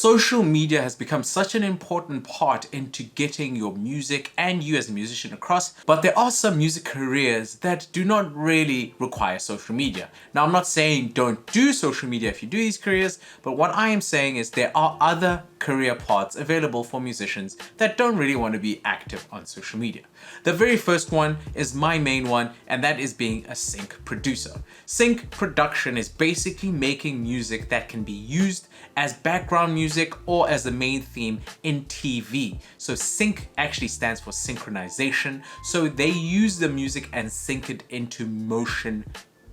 Social media has become such an important part into getting your music and you as a musician across, but there are some music careers that do not really require social media. Now, I'm not saying don't do social media if you do these careers, but what I am saying is there are other career paths available for musicians that don't really want to be active on social media. The very first one is my main one, and that is being a sync producer. Sync production is basically making music that can be used as background music or as the main theme in TV. So sync actually stands for synchronization. So they use the music and sync it into motion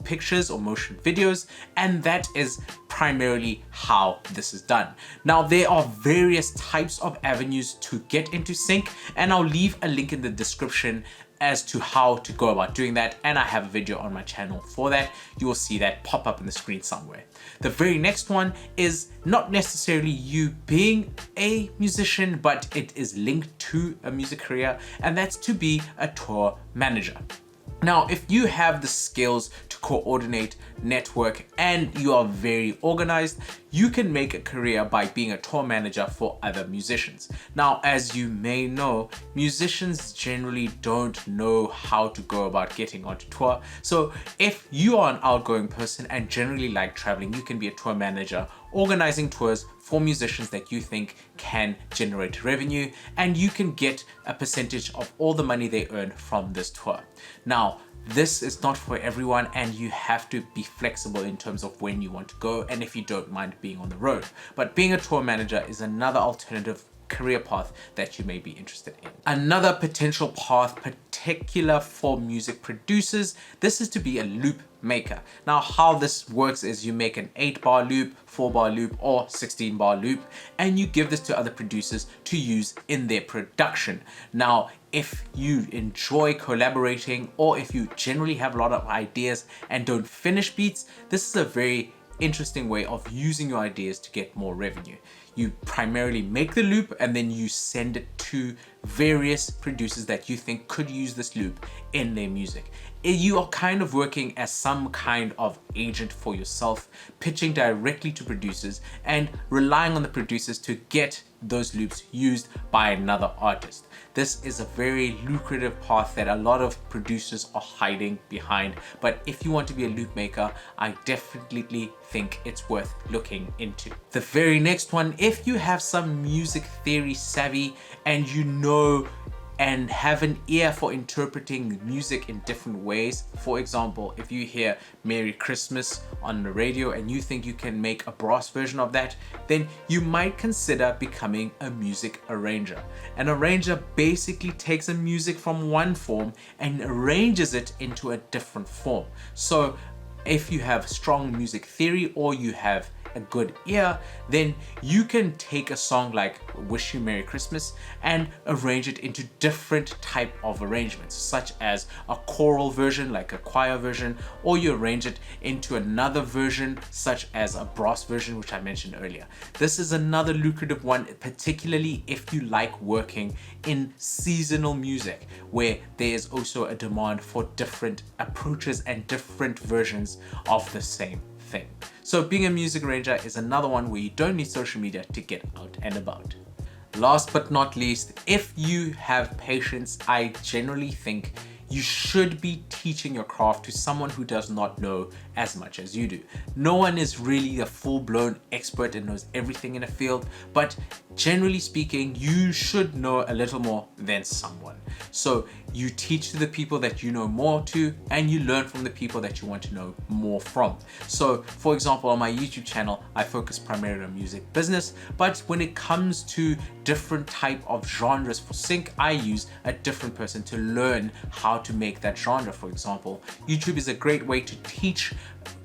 pictures or motion videos, and that is primarily how this is done. Now, there are various types of avenues to get into sync, and I'll leave a link in the description as to how to go about doing that, and I have a video on my channel for that. You will see that pop up on the screen somewhere. The very next one is not necessarily you being a musician, but it is linked to a music career, and that's to be a tour manager. Now, if you have the skills to coordinate, network, and you are very organized, you can make a career by being a tour manager for other musicians. Now, as you may know, musicians generally don't know how to go about getting onto tour. So if you are an outgoing person and generally like traveling, you can be a tour manager, organizing tours for musicians that you think can generate revenue, and you can get a percentage of all the money they earn from this tour. Now, this is not for everyone, and you have to be flexible in terms of when you want to go and if you don't mind being on the road. But being a tour manager is another alternative career path that you may be interested in. Another potential path, particular for music producers, this is to be a loop maker. Now, how this works is you make an 8-bar loop, 4-bar loop, or 16-bar loop, and you give this to other producers to use in their production. Now, if you enjoy collaborating, or if you generally have a lot of ideas and don't finish beats, this is a very interesting way of using your ideas to get more revenue. You primarily make the loop and then you send it to various producers that you think could use this loop in their music. You are kind of working as some kind of agent for yourself, pitching directly to producers and relying on the producers to get those loops used by another artist. This is a very lucrative path that a lot of producers are hiding behind, but if you want to be a loop maker, I definitely think it's worth looking into. The very next one, if you have some music theory savvy and you know and have an ear for interpreting music in different ways. For example, if you hear Merry Christmas on the radio and you think you can make a brass version of that, then you might consider becoming a music arranger. An arranger basically takes a music from one form and arranges it into a different form. So if you have strong music theory or you have a good ear, then you can take a song like Wish You Merry Christmas and arrange it into different type of arrangements, such as a choral version like a choir version, or you arrange it into another version such as a brass version, which I mentioned earlier. This is another lucrative one, particularly if you like working in seasonal music, where there is also a demand for different approaches and different versions of the same thing. So being a music arranger is another one where you don't need social media to get out and about. Last but not least, if you have patience, I generally think you should be teaching your craft to someone who does not know as much as you do. No one is really a full-blown expert and knows everything in a field, but generally speaking, you should know a little more than someone. So you teach to the people that you know more to, and you learn from the people that you want to know more from. So for example, on my YouTube channel, I focus primarily on music business, but when it comes to different type of genres for sync, I use a different person to learn how to make that genre. For example, YouTube is a great way to teach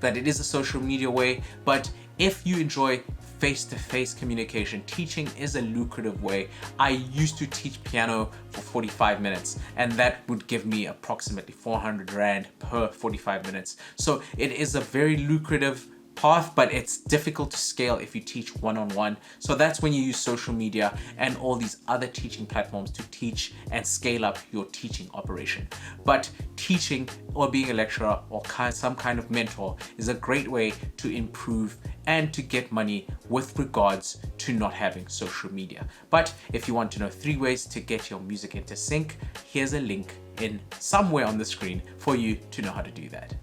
that it is a social media way, but if you enjoy face-to-face communication, teaching is a lucrative way. I used to teach piano for 45 minutes and that would give me approximately 400 Rand per 45 minutes. So it is a very lucrative path, but it's difficult to scale if you teach one-on-one. So that's when you use social media and all these other teaching platforms to teach and scale up your teaching operation. But teaching or being a lecturer or some kind of mentor is a great way to improve and to get money with regards to not having social media. But if you want to know 3 ways to get your music into sync, here's a link in somewhere on the screen for you to know how to do that.